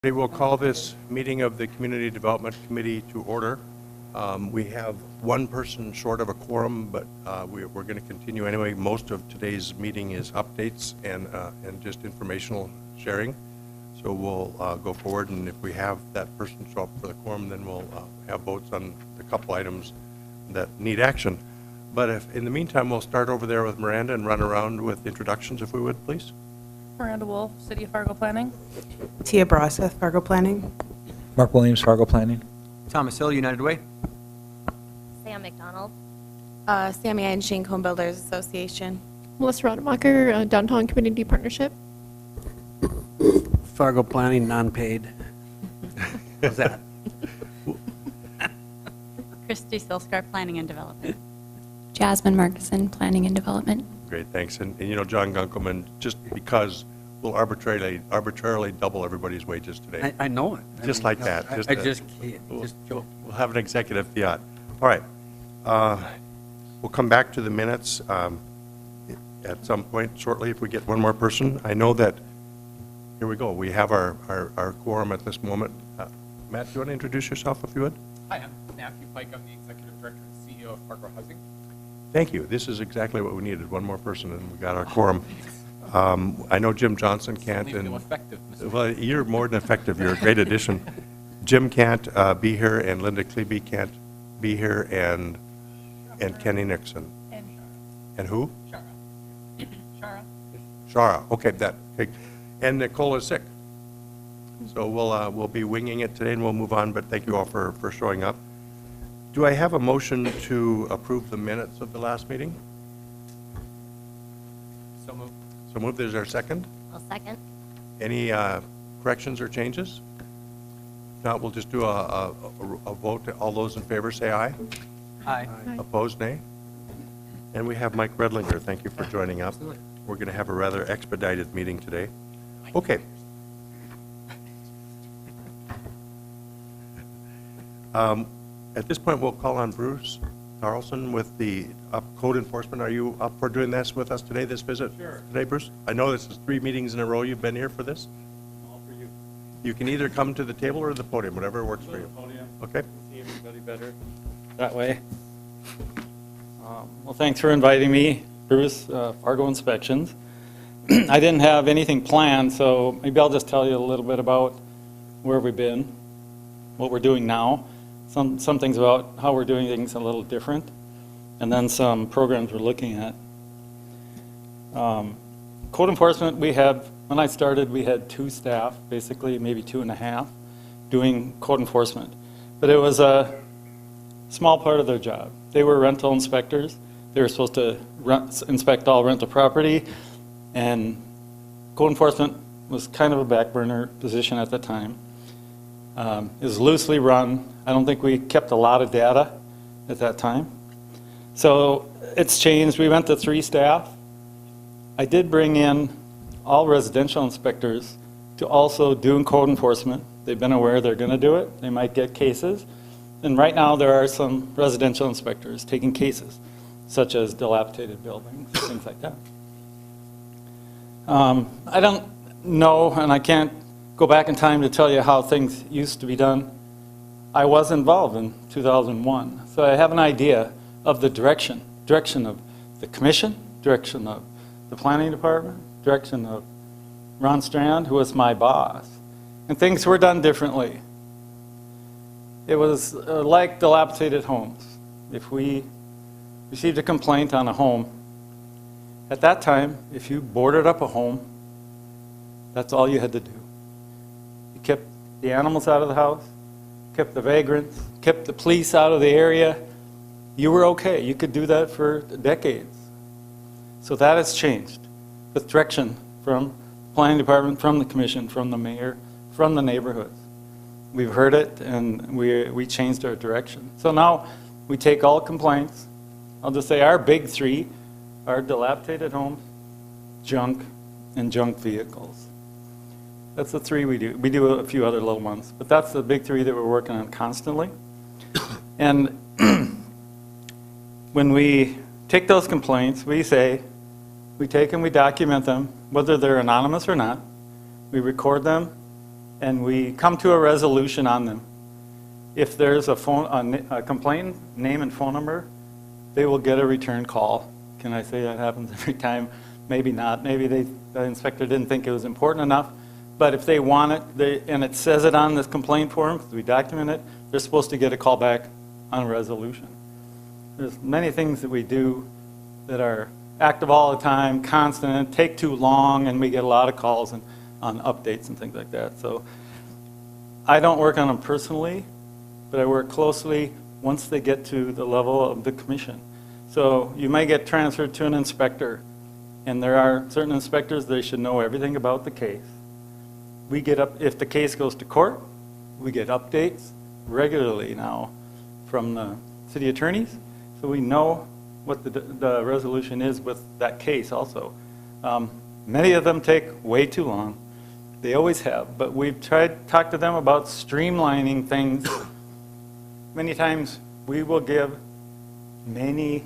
We will call this meeting of the Community Development Committee to order. We have one person short of a quorum, but we're going to continue anyway. Most of today's meeting is updates and just informational sharing. So we'll go forward, and if we have that person show up for the quorum, then we'll have votes on the couple items that need action. But if in the meantime, we'll start over there with Miranda and run around with introductions, if we would, please. Miranda Wolf, City of Fargo Planning. Tia Broseth, Fargo Planning. Mark Williams, Fargo Planning. Thomas Hill, United Way. Sam McDonald. Sammy and Shane Home Builders Association. Melissa Rademacher, Downtown Community Partnership. Fargo Planning, non-paid. How's that? Christy Silskar, Planning and Development. Jasmine Markison, Planning and Development. Great, thanks. And you know, John Gunkelman, just because we'll arbitrarily double everybody's wages today. I know it. Just like that. I just can't. Just joke. We'll have an executive fiat. All right. We'll come back to the minutes at some point shortly if we get one more person. I know that, here we go, we have our quorum at this moment. Matt, do you want to introduce yourself if you would? Hi, I'm Matthew Pike. I'm the Executive Director and CEO of Fargo Housing. Thank you. This is exactly what we needed, one more person, and we got our quorum. I know Jim Johnson can't. You feel effective, Mr. Well, you're more than effective. You're a great addition. Jim can't be here, and Linda Klebe can't be here, and Kenny Nixon. And And who? Shara. Shara. Shara. Okay, and Nicole is sick. So we'll be winging it today, and we'll move on, but thank you all for showing up. Do I have a motion to approve the minutes of the last meeting? So moved. So moved. Is there a second? I'll second. Any corrections or changes? If not, we'll just do a vote. All those in favor say aye. Aye. Opposed, nay? And we have Mike Redlinger. Thank you for joining up. Absolutely. We're going to have a rather expedited meeting today. Okay. At this point, we'll call on Bruce Carlson with the code enforcement. Are you up for doing this with us today, this visit? Sure. Today, Bruce? I know this is 3 meetings in a row you've been here for this. All for you. You can either come to the table or the podium, whatever works for you. Podium. Okay? See everybody better that way. Well, thanks for inviting me, Bruce, Fargo Inspections. I didn't have anything planned, so maybe I'll just tell you a little bit about where we've been, what we're doing now, some things about how we're doing things a little different, and then some programs we're looking at. Code enforcement, when I started, we had 2 staff, basically maybe 2.5, doing code enforcement. But it was a small part of their job. They were rental inspectors. They were supposed to inspect all rental property, and code enforcement was kind of a back burner position at the time. It was loosely run. I don't think we kept a lot of data at that time. So it's changed. We went to 3 staff. I did bring in all residential inspectors to also do code enforcement. They've been aware they're going to do it. They might get cases. And right now there are some residential inspectors taking cases, such as dilapidated buildings, things like that. I don't know, and I can't go back in time to tell you how things used to be done. I was involved in 2001, so I have an idea of the direction of the commission, direction of the planning department, direction of Ron Strand, who was my boss. And things were done differently. It was like dilapidated homes. If we received a complaint on a home, at that time, if you boarded up a home, that's all you had to do. You kept the animals out of the house, kept the vagrants, kept the police out of the area. You were okay. You could do that for decades. So that has changed with direction from the planning department, from the commission, from the mayor, from the neighborhoods. We've heard it, and we changed our direction. So now we take all complaints. I'll just say our big 3 are dilapidated homes, junk, and junk vehicles. That's the 3 we do. We do a few other little ones, but that's the big 3 that we're working on constantly. And when we take those complaints, we take them, we document them, whether they're anonymous or not. We record them, and we come to a resolution on them. If there's a complaint, name and phone number, they will get a return call. Can I say that happens every time? Maybe not. Maybe the inspector didn't think it was important enough. But if they want it, and it says it on this complaint form, because we document it, they're supposed to get a call back on a resolution. There's many things that we do that are active all the time, constant, take too long, and we get a lot of calls on updates and things like that. So I don't work on them personally, but I work closely once they get to the level of the commission. So you may get transferred to an inspector, and there are certain inspectors, they should know everything about the case. We get up, if the case goes to court, we get updates regularly now from the city attorneys, so we know what the resolution is with that case also. Many of them take way too long. They always have, but we've tried to talk to them about streamlining things. Many times we will give many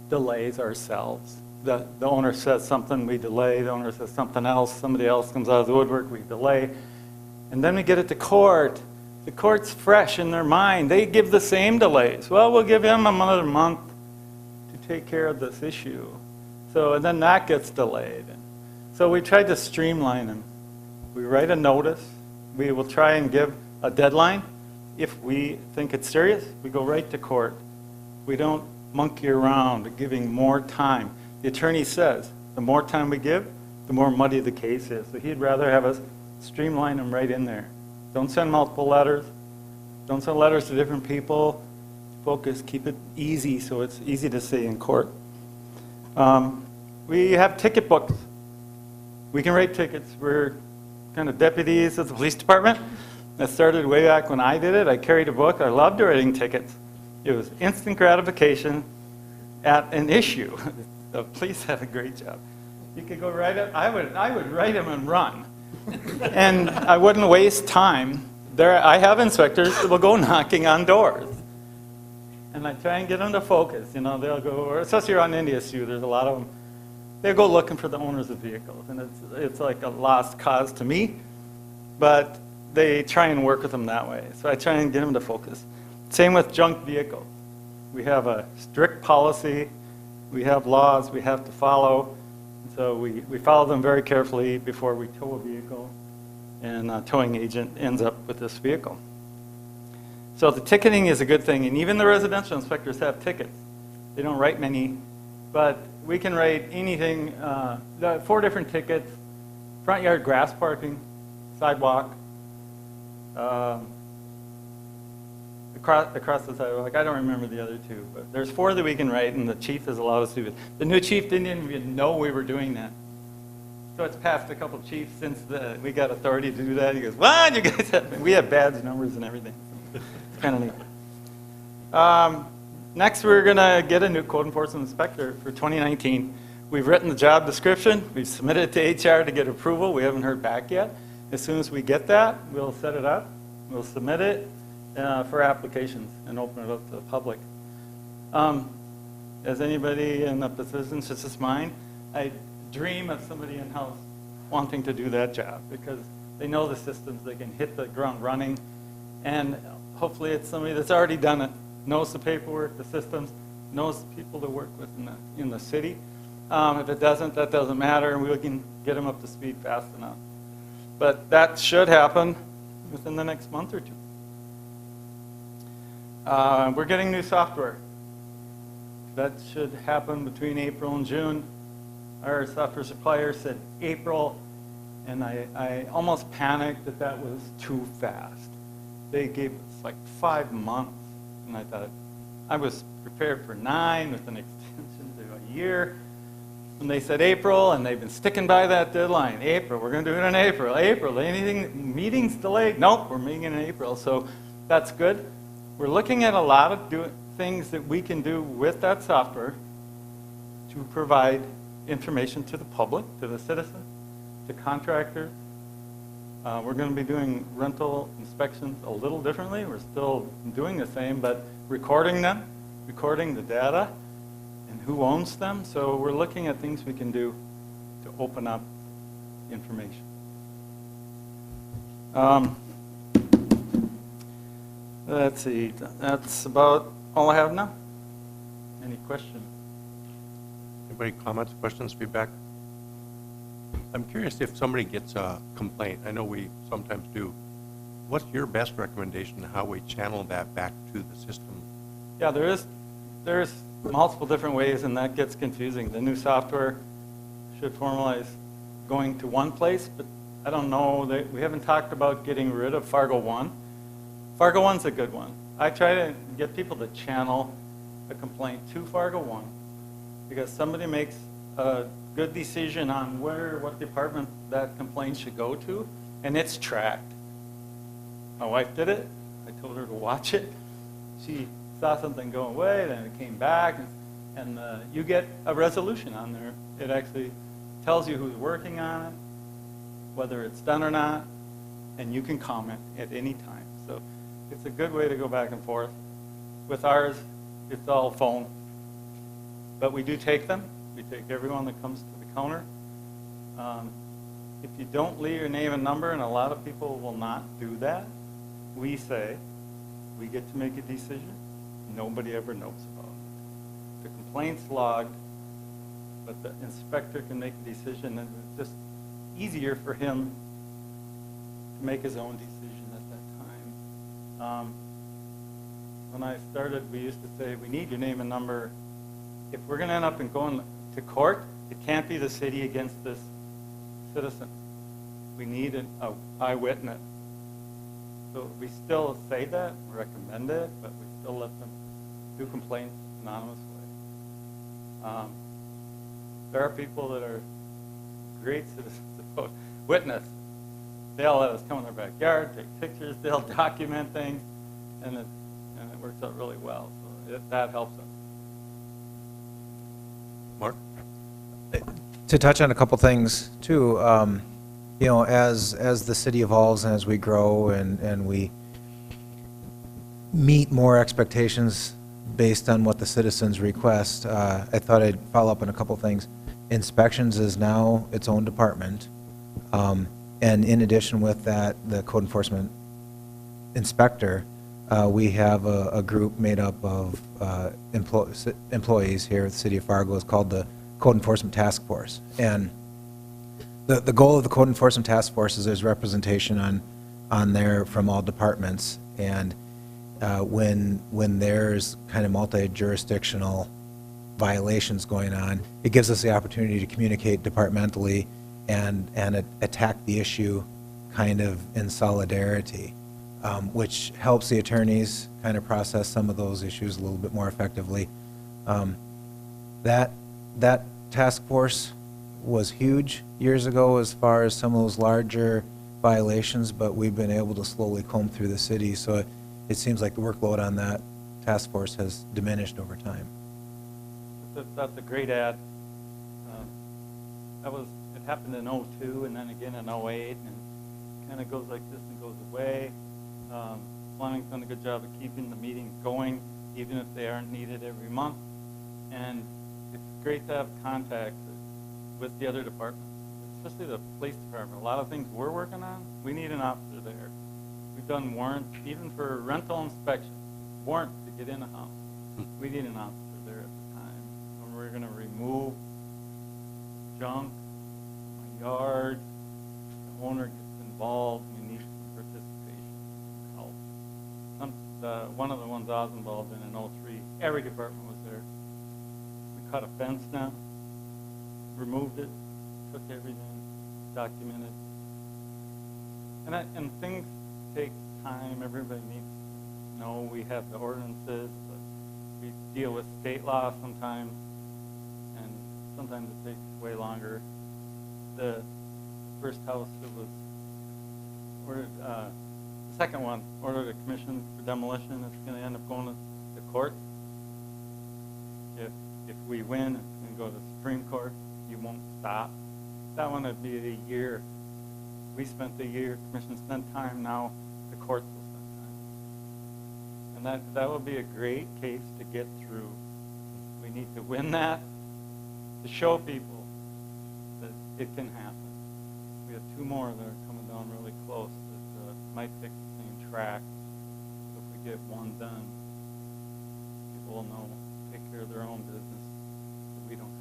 delays ourselves. The owner says something, we delay. The owner says something else, somebody else comes out of the woodwork, we delay. And then we get it to court. The court's fresh in their mind. They give the same delays. Well, we'll give him another month to take care of this issue. So, and then that gets delayed. So we tried to streamline them. We write a notice. We will try and give a deadline. If we think it's serious, we go right to court. We don't monkey around giving more time. The attorney says the more time we give, the more muddy the case is. So he'd rather have us streamline them right in there. Don't send multiple letters. Don't send letters to different people. Focus, keep it easy so it's easy to say in court. We have ticket books. We can write tickets. We're kind of deputies of the police department. That started way back when I did it. I carried a book. I loved writing tickets. It was instant gratification at an issue. The police have a great job. You could go write it. I would write them and run. And I wouldn't waste time. I have inspectors that will go knocking on doors. And I try and get them to focus. You know, they'll go, or especially around India Sioux, there's a lot of them. They'll go looking for the owners of vehicles. And it's like a lost cause to me. But they try and work with them that way. So I try and get them to focus. Same with junk vehicles. We have a strict policy. We have laws we have to follow. So we follow them very carefully before we tow a vehicle. And a towing agent ends up with this vehicle. So the ticketing is a good thing. And even the residential inspectors have tickets. They don't write many. But we can write anything. 4 different tickets. Front yard grass parking. Sidewalk. Across the sidewalk. I don't remember the other 2, but there's 4 that we can write, and the chief has allowed us to do it. The new chief didn't even know we were doing that. So it's passed a couple chiefs since we got authority to do that. He goes, "What? You guys have?" We have badge numbers and everything. It's kind of neat. Next, we're going to get a new code enforcement inspector for 2019. We've written the job description. We've submitted it to HR to get approval. We haven't heard back yet. As soon as we get that, we'll set it up. We'll submit it for applications and open it up to the public. As anybody in a position such as mine, I dream of somebody in-house wanting to do that job because they know the systems, they can hit the ground running, and hopefully it's somebody that's already done it, knows the paperwork, the systems, knows the people to work with in the city. If it doesn't, that doesn't matter, and we can get them up to speed fast enough. But that should happen within the next month or 2. We're getting new software. That should happen between April and June. Our software supplier said April, and I almost panicked that was too fast. They gave us like 5 months, and I thought, I was prepared for 9 with an extension to a year. And they said April, and they've been sticking by that deadline. April, we're going to do it in April. April, anything, meetings delayed? Nope, we're meeting in April, so that's good. We're looking at a lot of things that we can do with that software to provide information to the public, to the citizens, to contractors. We're going to be doing rental inspections a little differently. We're still doing the same, but recording them, recording the data, and who owns them. So we're looking at things we can do to open up information. Let's see, that's about all I have now. Any questions? Anybody comments, questions, feedback? I'm curious if somebody gets a complaint, I know we sometimes do, what's your best recommendation how we channel that back to the system? Yeah, there's multiple different ways, and that gets confusing. The new software should formalize going to one place, but I don't know, we haven't talked about getting rid of Fargo One. Fargo One's a good one. I try to get people to channel a complaint to Fargo One, because somebody makes a good decision on what department that complaint should go to, and it's tracked. My wife did it. I told her to watch it. She saw something go away, then it came back, and you get a resolution on there. It actually tells you who's working on it, whether it's done or not, and you can comment at any time. So it's a good way to go back and forth. With ours, it's all phone, but we do take them. We take everyone that comes to the counter. If you don't leave your name and number, and a lot of people will not do that, we say, we get to make a decision. Nobody ever knows about it. The complaint's logged, but the inspector can make a decision, and it's just easier for him to make his own decision at that time. When I started, we used to say, we need your name and number. If we're going to end up in going to court, it can't be the city against this citizen. We need an eyewitness. So we still say that, recommend it, but we still let them do complaints anonymously. There are people that are great citizens about witness. They'll let us come in their backyard, take pictures, they'll document things, and it works out really well. So that helps us. Mark? To touch on a couple things too, you know, as the city evolves and as we grow and we meet more expectations based on what the citizens request, I thought I'd follow up on a couple things. Inspections is now its own department, and in addition with that, the code enforcement inspector, we have a group made up of employees here at the City of Fargo. It's called the Code Enforcement Task Force. And the goal of the Code Enforcement Task Force is there's representation on there from all departments. And when there's kind of multi-jurisdictional violations going on, it gives us the opportunity to communicate departmentally and attack the issue kind of in solidarity, which helps the attorneys kind of process some of those issues a little bit more effectively. That task force was huge years ago as far as some of those larger violations, but we've been able to slowly comb through the city, so it seems like the workload on that task force has diminished over time. That's a great ad. It happened in '02 and then again in '08, and it kind of goes like this and goes away. Planning's done a good job of keeping the meetings going, even if they aren't needed every month. And it's great to have contact with the other departments, especially the police department. A lot of things we're working on, we need an officer there. We've done warrants, even for rental inspection, warrants to get in a house. We need an officer there at the time. When we're going to remove junk, my yard, the owner gets involved, we need some participation, help. One of the ones I was involved in '03, every department was there. We cut a fence down, removed it, took everything, documented. And things take time. Everybody needs to know we have the ordinances, but we deal with state law sometimes, and sometimes it takes way longer. The first house that was ordered, the second one ordered a commission for demolition. It's going to end up going to the court. If we win and go to the Supreme Court, you won't stop. That one would be a year. We spent the year, commission spent time, now the courts will spend time. And that would be a great case to get through. We need to win that to show people that it can happen. We have two more that are coming down really close that might pick the same track. So if we get one done, people will know, take care of their own business, so we don't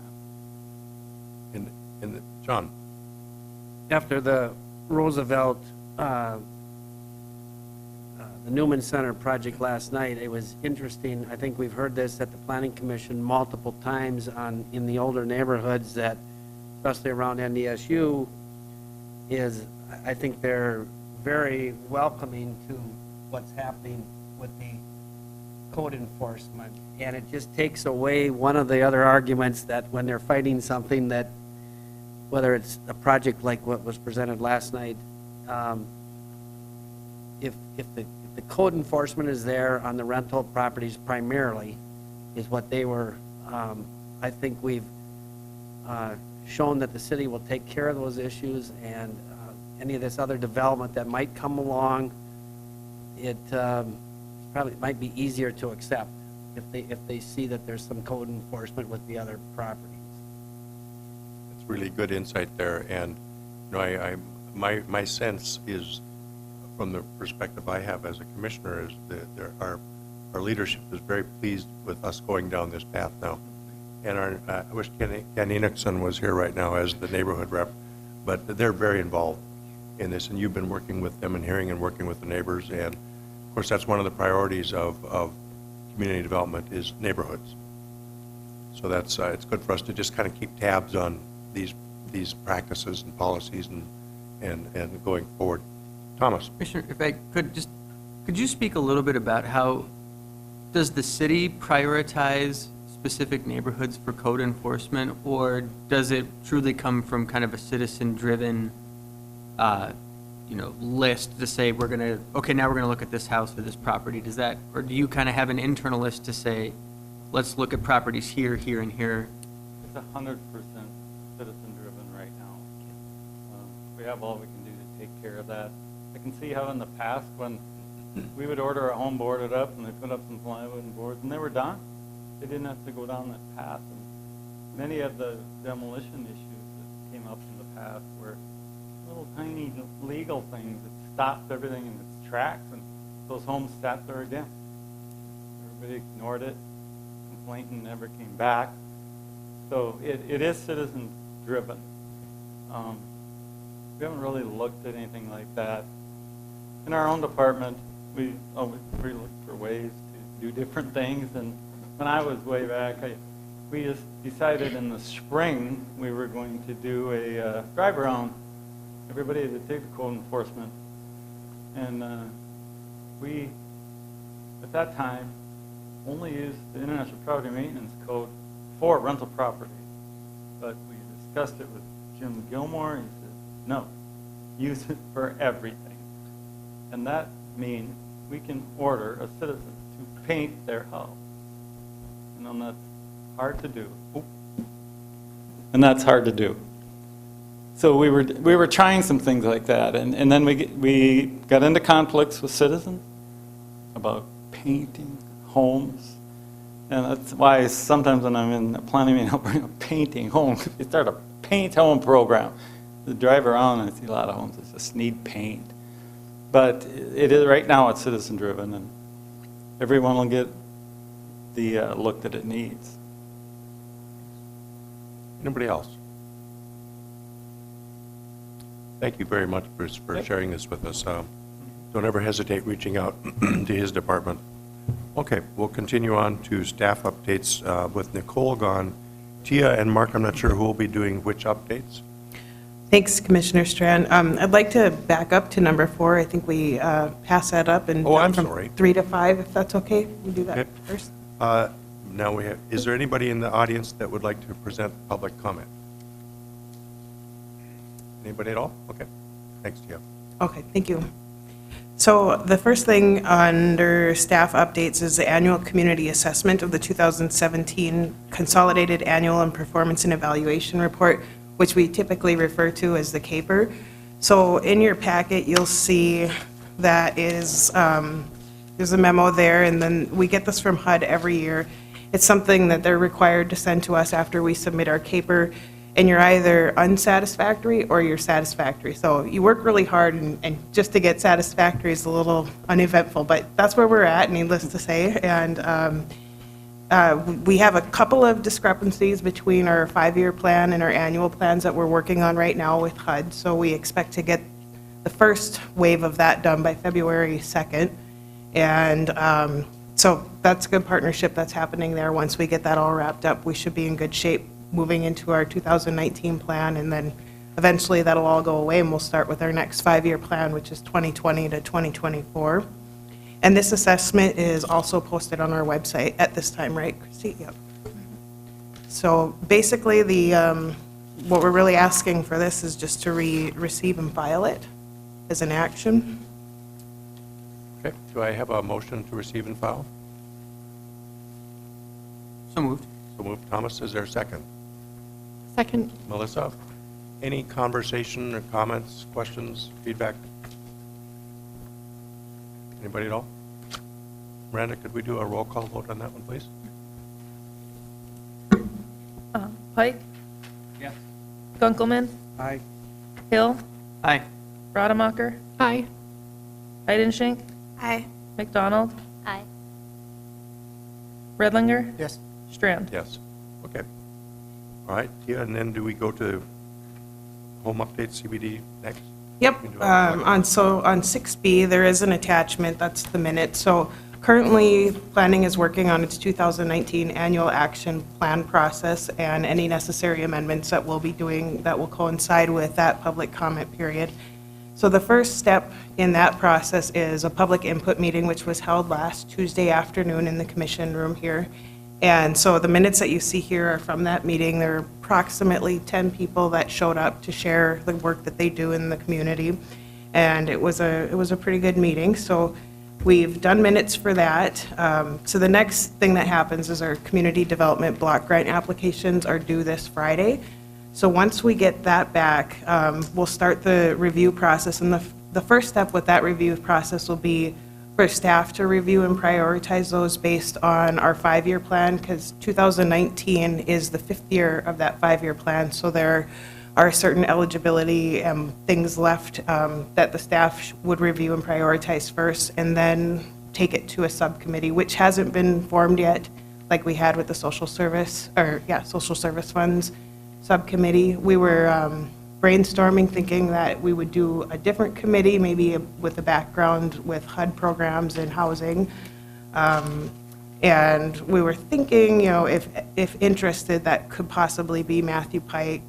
have to. John? After the Roosevelt, the Newman Center project last night, it was interesting. I think we've heard this at the Planning Commission multiple times in the older neighborhoods that, especially around NDSU, I think they're very welcoming to what's happening with the code enforcement. And it just takes away one of the other arguments that when they're fighting something that, whether it's a project like what was presented last night, if the code enforcement is there on the rental properties primarily, is what they were, I think we've shown that the city will take care of those issues, and any of this other development that might come along, it probably might be easier to accept if they see that there's some code enforcement with the other properties. It's really good insight there, and my sense is, from the perspective I have as a commissioner, is that our leadership is very pleased with us going down this path now. And I wish Ken Enochson was here right now as the neighborhood rep, but they're very involved in this, and you've been working with them and hearing and working with the neighbors, and of course that's one of the priorities of community development is neighborhoods. So that's it's good for us to just kind of keep tabs on these practices and policies and going forward. Thomas? Commissioner, if I could you speak a little bit about how does the city prioritize specific neighborhoods for code enforcement, or does it truly come from kind of a citizen-driven, list to say now we're going to look at this house or this property? Does that, or do you kind of have an internal list to say, let's look at properties here, here, and here? It's 100% citizen-driven right now. We have all we can do to take care of that. I can see how in the past when we would order a home boarded up and they put up some plywood and boards and they were done. They didn't have to go down that path. And many of the demolition issues that came up in the past were little tiny legal things that stopped everything in its tracks, and those homes sat there again. Everybody ignored it. Complaint never came back. So it is citizen-driven. We haven't really looked at anything like that. In our own department, we look for ways to do different things. And when I was way back, we just decided in the spring we were going to do a drive around. Everybody that did code enforcement. And we, at that time, only used the International Property Maintenance Code for rental property. But we discussed it with Jim Gilmore, and he said, no, use it for everything. And that means we can order a citizen to paint their house. And that's hard to do. And that's hard to do. So we were trying some things like that, and then we got into conflicts with citizens about painting homes. And that's why sometimes when I'm in the planning meeting, I'll bring a painting home. We start a paint home program. The drive around and I see a lot of homes that just need paint. But it is right now it's citizen driven, and everyone will get the look that it needs. Anybody else? Thank you very much for sharing this with us. Don't ever hesitate reaching out to his department. Okay, we'll continue on to staff updates with Nicole gone. Tia and Mark, I'm not sure who will be doing which updates. Thanks, Commissioner Strand. I'd like to back up to number 4. I think we pass that up and I'm from sorry. 3 to 5, if that's okay. We do that Okay. first. Now we have, is there anybody in the audience that would like to present public comment? Anybody at all? Okay, thanks, Tia. Okay, thank you. So the first thing under staff updates is the annual community assessment of the 2017 Consolidated Annual and Performance and Evaluation Report, which we typically refer to as the CAPER. So in your packet, you'll see that is, there's a memo there, and then we get this from HUD every year. It's something that they're required to send to us after we submit our CAPER. and you're either unsatisfactory or you're satisfactory. So you work really hard, and just to get satisfactory is a little uneventful, but that's where we're at, needless to say. And we have a couple of discrepancies between our 5-year plan and our annual plans that we're working on right now with HUD. So we expect to get the first wave of that done by February 2nd. And so that's a good partnership that's happening there. Once we get that all wrapped up, we should be in good shape moving into our 2019 plan, and then eventually that'll all go away, and we'll start with our next 5-year plan, which is 2020 to 2024. And this assessment is also posted on our website at this time, right, Christy? Yep. So basically, what we're really asking for this is just to receive and file it as an action. Okay, do I have a motion to receive and file? So moved. So moved, Thomas, is there a second? Second. Melissa, any conversation or comments, questions, feedback? Anybody at all? Miranda, could we do a roll call vote on that one, please? Pike, Yes. Gunkelman, Aye. Hill, Aye. Rademacher, Aye. Heidenschink, Aye. McDonald, Aye. Redlinger, Yes. Strand. Yes. Okay. All right, yeah, and then do we go to home update CBD next? Yep, We can do it. on 6B, there is an attachment, that's the minute. So currently, planning is working on its 2019 annual action plan process and any necessary amendments that we'll be doing that will coincide with that public comment period. So the first step in that process is a public input meeting, which was held last Tuesday afternoon in the commission room here. And so the minutes that you see here are from that meeting. There are approximately 10 people that showed up to share the work that they do in the community. And it was a pretty good meeting. So we've done minutes for that. So the next thing that happens is our community development block grant applications are due this Friday. So once we get that back, we'll start the review process. And the first step with that review process will be for staff to review and prioritize those based on our 5-year plan, because 2019 is the 5th year of that 5-year plan. So there are certain eligibility things left that the staff would review and prioritize first, and then take it to a subcommittee, which hasn't been formed yet, like we had with the social service funds subcommittee. We were brainstorming, thinking that we would do a different committee, maybe with a background with HUD programs and housing. And we were thinking, if interested, that could possibly be Matthew Pike,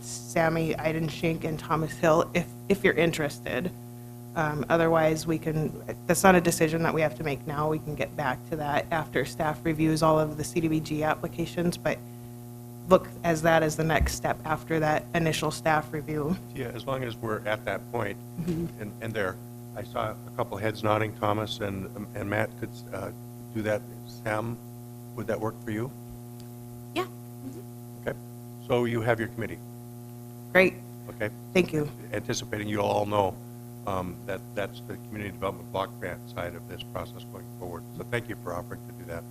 Sammy Eidenschink, and Thomas Hill, if you're interested. Otherwise, that's not a decision that we have to make now. We can get back to that after staff reviews all of the CDBG applications, but look as that as the next step after that initial staff review. Yeah, as long as we're at that point, and there, I saw a couple heads nodding, Thomas and Matt could do that. Sam, would that work for you? Yeah. Okay, so you have your committee, Great, okay? thank you. Anticipating you'll all know that that's the community development block grant side of this process going forward. So thank you for offering to do that.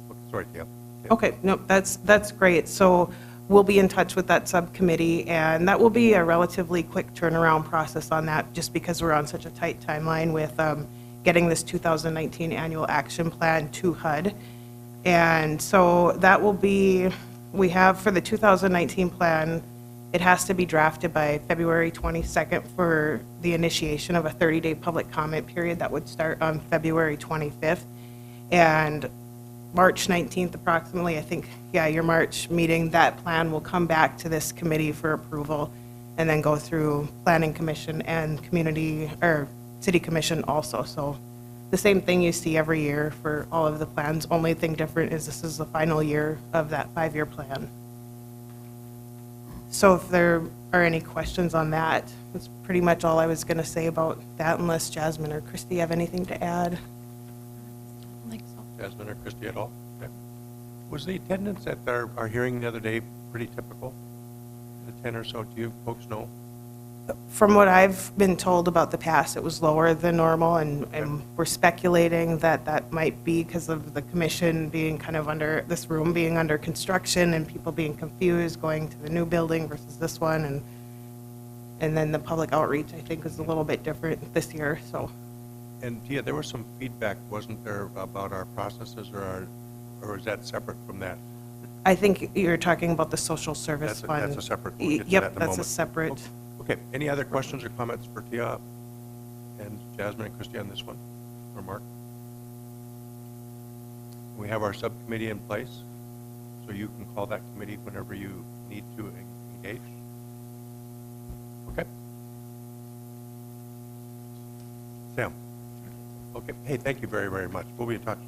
Okay, sorry, Gail. Okay, no, that's great. So we'll be in touch with that subcommittee, and that will be a relatively quick turnaround process on that, just because we're on such a tight timeline with getting this 2019 annual action plan to HUD. And so that will be, we have for the 2019 plan, it has to be drafted by February 22nd for the initiation of a 30-day public comment period that would start on February 25th. And March 19th approximately, I think, yeah, your March meeting, that plan will come back to this committee for approval and then go through Planning Commission and City Commission also. So the same thing you see every year for all of the plans. Only thing different is this is the final year of that 5-year plan. So if there are any questions on that, that's pretty much all I was going to say about that, unless Jasmine or Christy have anything to add. Jasmine or Christie at all? Okay. Was the attendance at our hearing the other day pretty typical? The 10 or so, do you folks know? From what I've been told about the past, it was lower than normal, and we're speculating that that might be because of the commission being kind of under, this room being under construction and people being confused, going to the new building versus this one, and then the public outreach, I think, is a little bit different this year, so. And Tia, there was some feedback, wasn't there, about our processes or is that separate from that? I think you're talking about the social service fund. That's a separate, we'll get to that Yep, in a that's a moment. separate. Okay, any other questions or comments for Tia and Jasmine and Christie on this one, or Mark? We have our subcommittee in place, so you can call that committee whenever you need to engage. Okay. Sam? Okay, hey, thank you very, very much. We'll be in touch.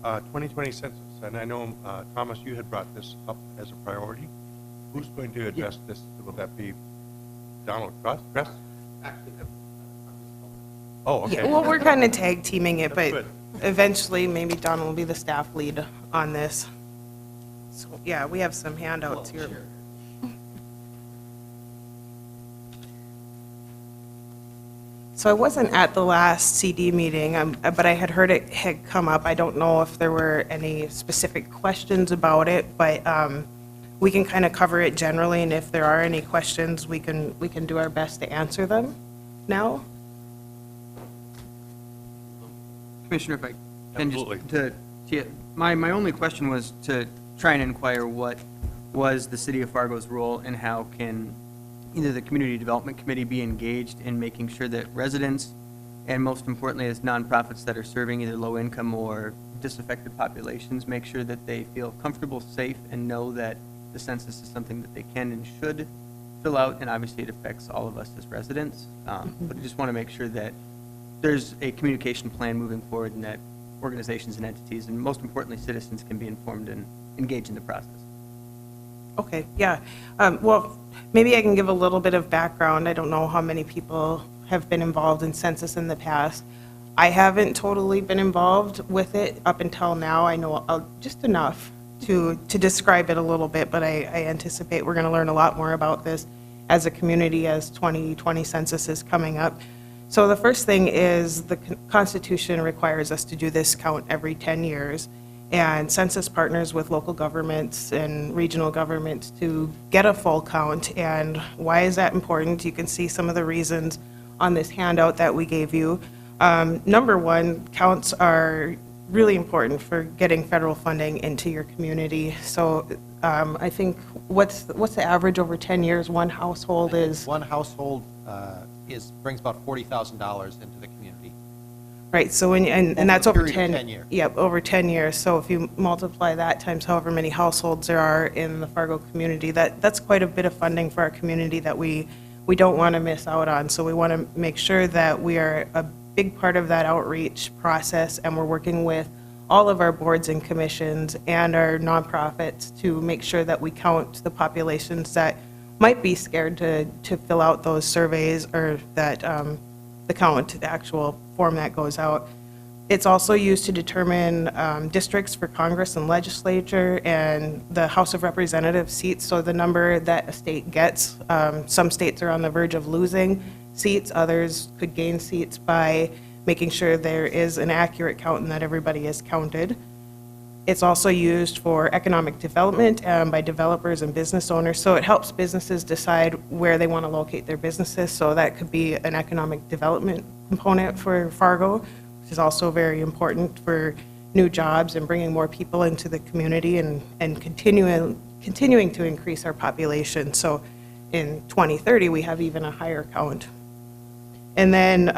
2020 census, and I know, Thomas, you had brought this up as a priority. Who's going to address this? Will that be Donald Kress? Oh, okay. Yeah, well, we're kind of tag teaming it, That's but good. eventually maybe Don will be the staff lead on this. So, yeah, we have some handouts here. So I wasn't at the last CD meeting, but I had heard it had come up. I don't know if there were any specific questions about it, but we can kind of cover it generally, and if there are any questions, we can do our best to answer them now. Commissioner, if I can just, Absolutely. my only question was to try and inquire what was the City of Fargo's role and how can either the Community Development Committee be engaged in making sure that residents, and most importantly as nonprofits that are serving either low-income or disaffected populations, make sure that they feel comfortable, safe, and know that the census is something that they can and should fill out, and obviously it affects all of us as residents. But I just want to make sure that there's a communication plan moving forward and that organizations and entities, and most importantly, citizens can be informed and engage in the process. Okay, yeah. Well, maybe I can give a little bit of background. I don't know how many people have been involved in census in the past. I haven't totally been involved with it up until now. I know just enough to describe it a little bit, but I anticipate we're going to learn a lot more about this as a community as 2020 census is coming up. So the first thing is the Constitution requires us to do this count every 10 years. And census partners with local governments and regional governments to get a full count. And why is that important? You can see some of the reasons on this handout that we gave you. Number one, counts are really important for getting federal funding into your community. So I think, what's the average over 10 years? One household is? One household brings about $40,000 into the community. Right, so when, and that's over 10 years. Yep, over 10 years. So if you multiply that times however many households there are in the Fargo community, that's quite a bit of funding for our community that we don't want to miss out on. So we want to make sure that we are a big part of that outreach process, and we're working with all of our boards and commissions and our nonprofits to make sure that we count the populations that might be scared to fill out those surveys, or that the count, the actual form that goes out. It's also used to determine districts for Congress and legislature and the House of Representatives seats, so the number that a state gets. Some states are on the verge of losing seats, others could gain seats by making sure there is an accurate count and that everybody is counted. It's also used for economic development by developers and business owners, so it helps businesses decide where they want to locate their businesses, so that could be an economic development component for Fargo, which is also very important for new jobs and bringing more people into the community and continuing to increase our population. So in 2030, we have even a higher count. And then,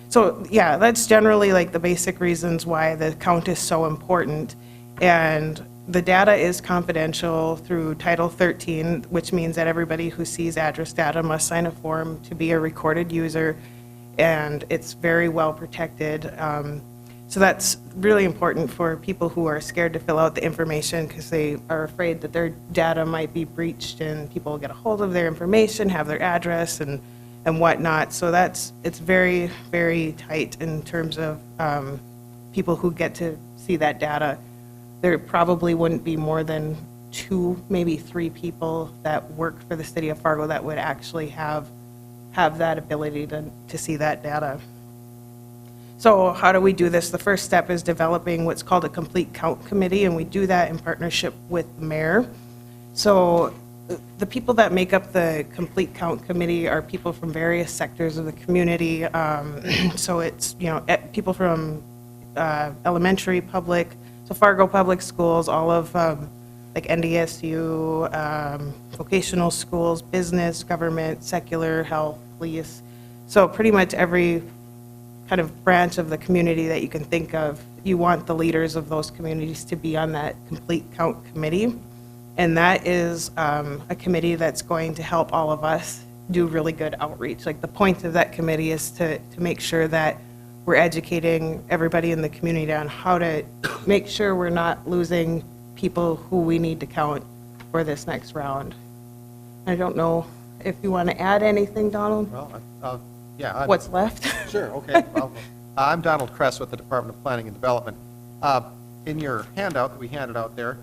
so yeah, that's generally like the basic reasons why the count is so important. And the data is confidential through Title 13, which means that everybody who sees address data must sign a form to be a recorded user, and it's very well protected. So that's really important for people who are scared to fill out the information because they are afraid that their data might be breached and people will get a hold of their information, have their address and whatnot. So it's very, very tight in terms of people who get to see that data. There probably wouldn't be more than 2, maybe 3 people that work for the city of Fargo that would actually have that ability to see that data. So how do we do this? The first step is developing what's called a complete count committee, and we do that in partnership with the mayor. So the people that make up the complete count committee are people from various sectors of the community. So it's, people from elementary, public, so Fargo Public Schools, all of like NDSU, vocational schools, business, government, secular, health, police. So pretty much every kind of branch of the community that you can think of, you want the leaders of those communities to be on that complete count committee. And that is a committee that's going to help all of us do really good outreach. Like the point of that committee is to make sure that we're educating everybody in the community on how to make sure we're not losing people who we need to count for this next round. I don't know if you want to add anything, Donald? Well, yeah. What's left? Sure, okay. Well, I'm Donald Kress with the Department of Planning and Development. In your handout that we handed out there,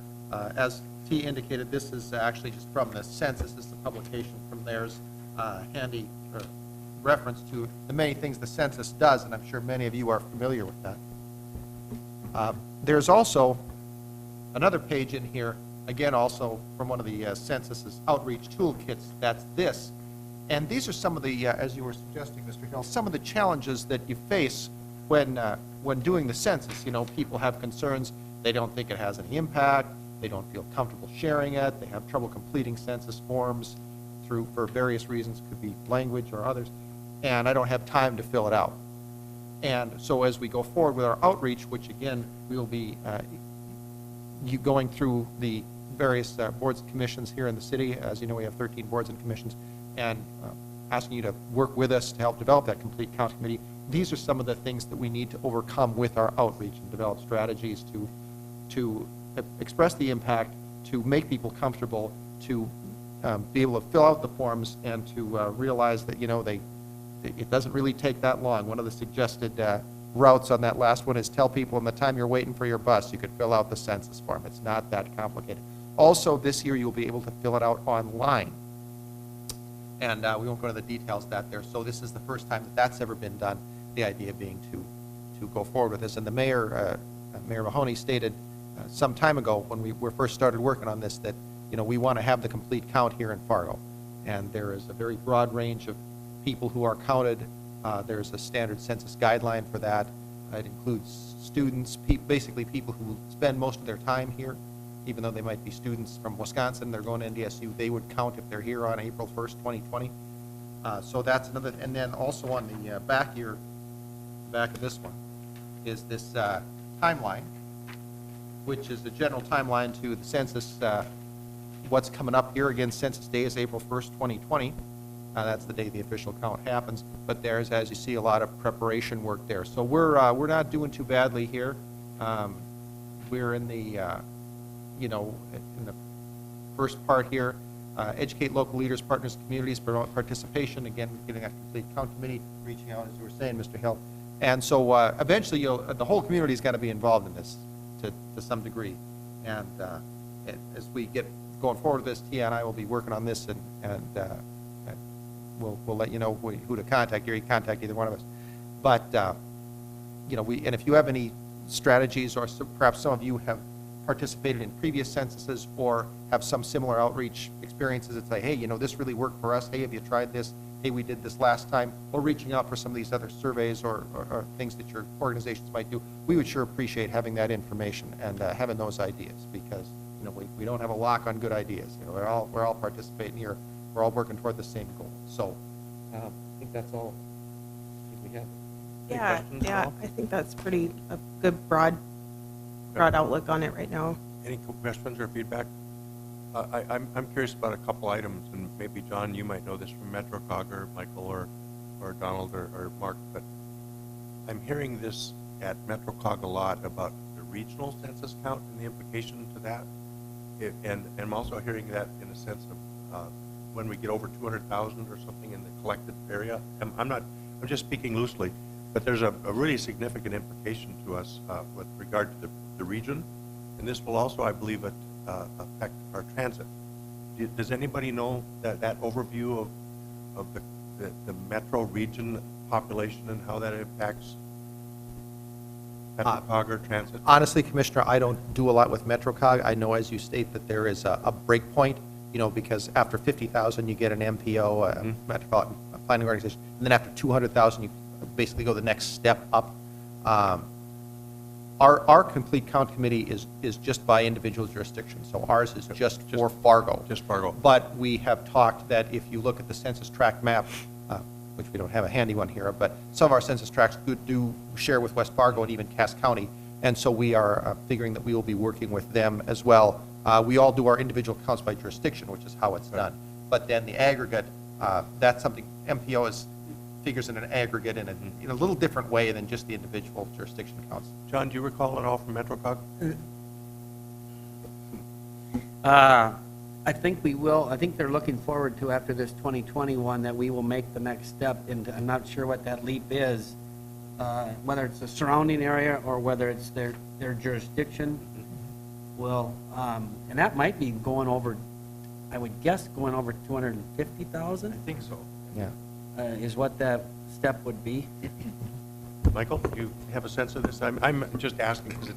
as T indicated, this is actually just from the census. This is a publication from theirs, handy reference to the many things the census does, and I'm sure many of you are familiar with that. There's also another page in here, again also from one of the census's outreach toolkits. That's this. And these are some of the, as you were suggesting, Mr. Hill, some of the challenges that you face when doing the census. People have concerns. They don't think it has any impact. They don't feel comfortable sharing it. They have trouble completing census forms for various reasons. Could be language or others. And I don't have time to fill it out. And so as we go forward with our outreach, which again, we'll be going through the various boards and commissions here in the city. As you know, we have 13 boards and commissions, and asking you to work with us to help develop that complete count committee. These are some of the things that we need to overcome with our outreach and develop strategies to express the impact, to make people comfortable, to be able to fill out the forms, and to realize that, it doesn't really take that long. One of the suggested routes on that last one is tell people in the time you're waiting for your bus, you could fill out the census form. It's not that complicated. Also, this year, you'll be able to fill it out online. And we won't go into the details of that there. So this is the first time that that's ever been done, the idea being to go forward with this. And the mayor, Mayor Mahoney, stated some time ago when we first started working on this that, we want to have the complete count here in Fargo. And there is a very broad range of people who are counted. There's a standard census guideline for that. It includes students, basically people who spend most of their time here. Even though they might be students from Wisconsin, they're going to NDSU, they would count if they're here on April 1st, 2020. So that's another, and then also on the back of this one is this timeline, which is the general timeline to the census. What's coming up here, again, Census Day is April 1st, 2020. That's the day the official count happens. But there's, as you see, a lot of preparation work there. So we're not doing too badly here. We're in the in the first part here, educate local leaders, partners, communities, promote participation. Again, getting a complete count committee, reaching out, as you were saying, Mr. Hill. And so eventually, the whole community's got to be involved in this to some degree. And as we get going forward with this, Tia and I will be working on this, and we'll let you know who to contact. You can contact either one of us. But and if you have any strategies, or perhaps some of you have participated in previous censuses or have some similar outreach experiences that say, hey, this really worked for us. Hey, have you tried this? Hey, we did this last time. Or reaching out for some of these other surveys or things that your organizations might do. We would sure appreciate having that information and having those ideas, because we don't have a lock on good ideas. We're all participating here. We're all working toward the same goal. So I think that's all we have. Yeah, I think that's a good broad outlook on it right now. Any questions or feedback? I'm curious about a couple items, and maybe John, you might know this from MetroCog, or Michael, or Donald, or Mark, but I'm hearing this at MetroCog a lot about the regional census count and the implication to that, and I'm also hearing that in a sense of when we get over 200,000 or something in the collected area. I'm just speaking loosely, but there's a really significant implication to us with regard to the region. And this will also, I believe, affect our transit. Does anybody know that overview of the metro region population and how that impacts MetroCog or transit? Honestly, Commissioner, I don't do a lot with MetroCog. I know, as you state, that there is a break point, because after 50,000, you get an MPO, a Metropolitan Planning Organization, and then after 200,000, you basically go the next step up. Our complete count committee is just by individual jurisdiction, so ours is just for Fargo. Just Fargo. But we have talked that if you look at the census tract map, which we don't have a handy one here, but some of our census tracts do share with West Fargo and even Cass County, and so we are figuring that we will be working with them as well. We all do our individual counts by jurisdiction, which is how it's done. But then the aggregate, that's something, MPO figures in an aggregate in a little different way than just the individual jurisdiction counts. John, do you recall at all from MetroCog? I think we will. I think they're looking forward to, after this 2021, that we will make the next step into, I'm not sure what that leap is, whether it's the surrounding area or whether it's their jurisdiction. Will, and that might be going over, I would guess, going over 250,000? I think so. Yeah. Is what that step would be. Michael, do you have a sense of this? I'm just asking because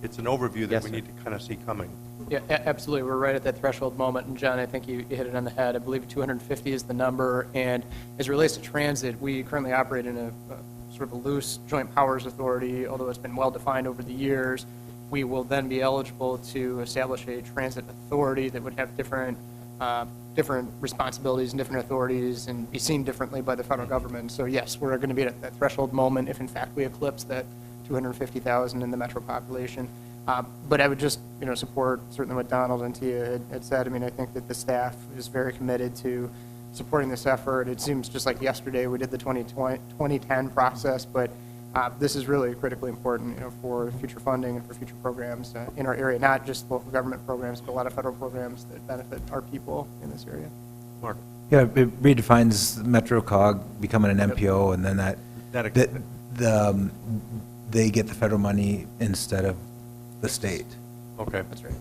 it's an overview that Yes, we sir. need to kind of see coming. Yeah, absolutely. We're right at that threshold moment. And John, I think you hit it on the head. I believe 250 is the number. And as it relates to transit, we currently operate in a sort of a loose joint powers authority, although it's been well-defined over the years. We will then be eligible to establish a transit authority that would have different responsibilities and different authorities and be seen differently by the federal government. So yes, we're going to be at that threshold moment if in fact we eclipse that 250,000 in the metro population. But I would just, support certainly what Donald and Tia had said. I mean, I think that the staff is very committed to supporting this effort. It seems just like yesterday we did the 2010 process, but this is really critically important, for future funding and for future programs in our area, not just local government programs, but a lot of federal programs that benefit our people in this area. Mark? Yeah, it redefines MetroCog becoming an MPO, and then they get the federal money instead of the state. Okay. That's right.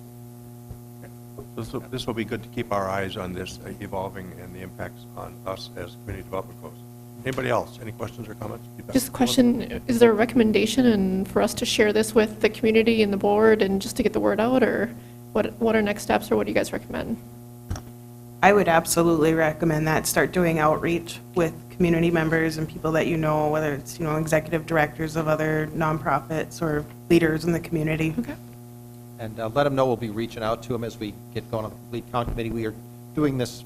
This will be good to keep our eyes on this evolving and the impacts on us as community development goes. Anybody else? Any questions or comments? Just a question, is there a recommendation and for us to share this with the community and the board and just to get the word out, or what are next steps, or what do you guys recommend? I would absolutely recommend that. Start doing outreach with community members and people that whether it's, executive directors of other nonprofits or leaders in the community. Okay. And let them know we'll be reaching out to them as we get going on the complete count committee. We are doing this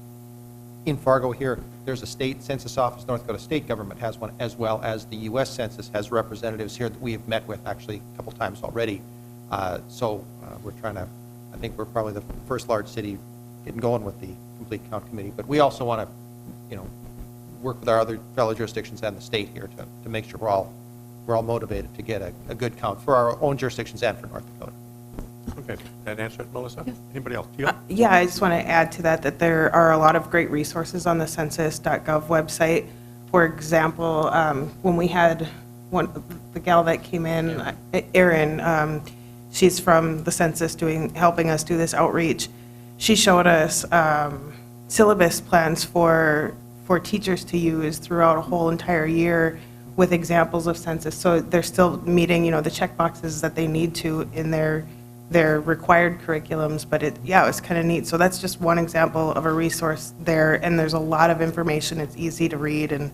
in Fargo here. There's a state census office. North Dakota state government has one, as well as the U.S. Census has representatives here that we have met with actually a couple times already. So we're trying to, I think we're probably the first large city getting going with the complete count committee. But we also want to, work with our other fellow jurisdictions and the state here to make sure we're all motivated to get a good count for our own jurisdictions and for North Dakota. Okay, that answer it, Melissa? Yes. Anybody else? Tia? Yeah, I just want to add to that there are a lot of great resources on the census.gov website. For example, when we had the gal that came in, Erin, she's from the census helping us do this outreach. She showed us syllabus plans for teachers to use throughout a whole entire year with examples of census. So they're still meeting, the check boxes that they need to in their required curriculums, but it was kind of neat. So that's just one example of a resource there, and there's a lot of information. It's easy to read, and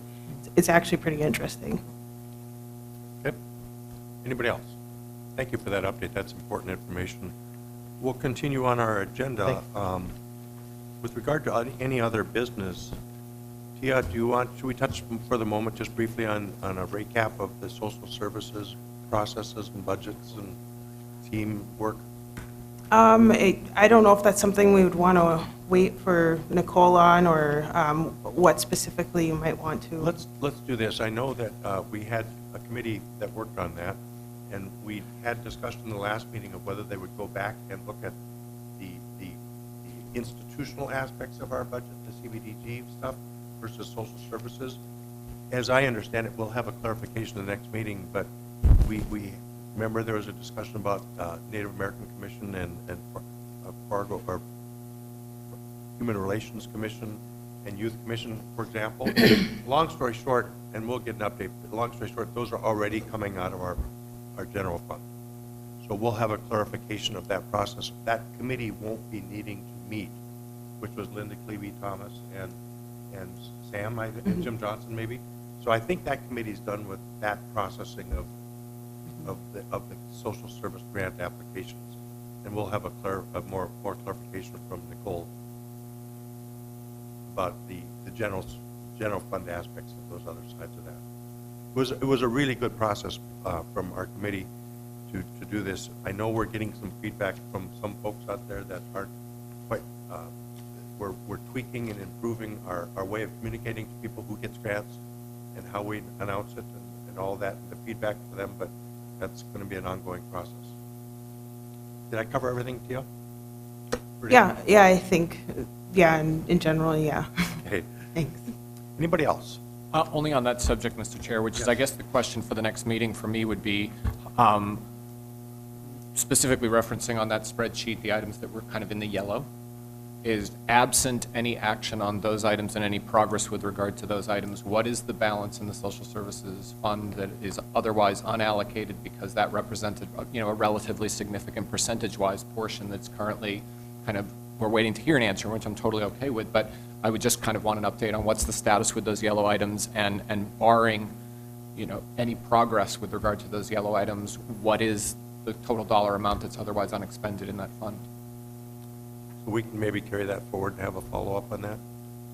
it's actually pretty interesting. Okay. Anybody else? Thank you for that update. That's important information. We'll continue on our agenda. With regard to any other business, Tia, should we touch for the moment just briefly on a recap of the social services processes and budgets and teamwork? I don't know if that's something we would want to wait for Nicole on, or what specifically you might want to. Let's do this. I know that we had a committee that worked on that, and we had discussion in the last meeting of whether they would go back and look at the institutional aspects of our budget, the CBDG stuff versus social services. As I understand it, we'll have a clarification in the next meeting, but we remember there was a discussion about Native American Commission and Fargo, or Human Relations Commission and Youth Commission, for example. Long story short, and we'll get an update, but long story short, those are already coming out of our general fund. So we'll have a clarification of that process. That committee won't be needing to meet, which was Linda Clevey Thomas and Sam, and Jim Johnson maybe. So I think that committee's done with that processing of the social service grant applications. And we'll have more clarification from Nicole about the general fund aspects of those other sides of that. It was a really good process from our committee to do this. I know we're getting some feedback from some folks out there that aren't quite, we're tweaking and improving our way of communicating to people who get grants and how we announce it and all that, the feedback for them, but that's going to be an ongoing process. Did I cover everything, Tia? Yeah, I think, in general, yeah. Okay. Thanks. Anybody else? Only on that subject, Mr. Chair, which is, I guess, the question for the next meeting for me would be, specifically referencing on that spreadsheet, the items that were kind of in the yellow, is absent any action on those items and any progress with regard to those items, what is the balance in the social services fund that is otherwise unallocated because that represented, a relatively significant percentage-wise portion that's currently kind of, we're waiting to hear an answer, which I'm totally okay with, but I would just kind of want an update on what's the status with those yellow items and barring, any progress with regard to those yellow items, what is the total dollar amount that's otherwise unexpended in that fund? So we can maybe carry that forward and have a follow-up on that,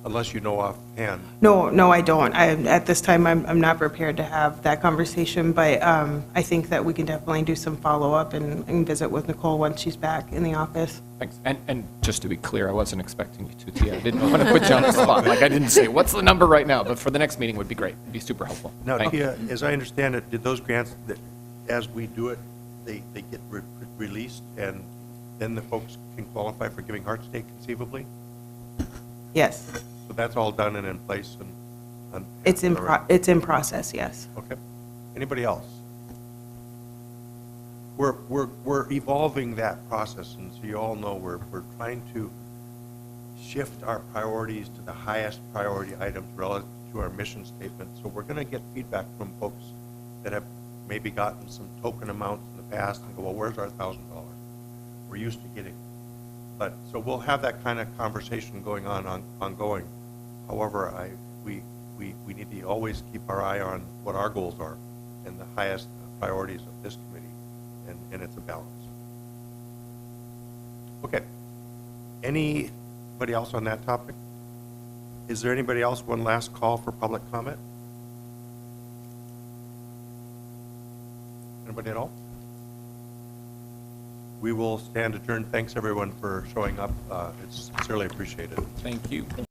unless you know offhand. No, I don't. At this time, I'm not prepared to have that conversation, but I think that we can definitely do some follow-up and visit with Nicole once she's back in the office. Thanks. And just to be clear, I wasn't expecting you to, Tia. I didn't want to put you on the spot. Like, I didn't say, what's the number right now? But for the next meeting would be great. It'd be super helpful. Now, Thank you. Tia, as I understand it, did those grants, that as we do it, they get released, and then the folks can qualify for Giving Hearts Day conceivably? Yes. So that's all done and in place? And It's in process, yes. Okay. Anybody else? We're evolving that process, and so you all know we're trying to shift our priorities to the highest priority items relative to our mission statement. So we're going to get feedback from folks that have maybe gotten some token amounts in the past and go, well, where's our $1,000? We're used to getting. But so we'll have that kind of conversation going ongoing. However, we need to always keep our eye on what our goals are and the highest priorities of this committee, and it's a balance. Okay. Anybody else on that topic? Is there anybody else? One last call for public comment? Anybody at all? We will stand adjourned. Thanks, everyone, for showing up. It's sincerely appreciated. Thank you.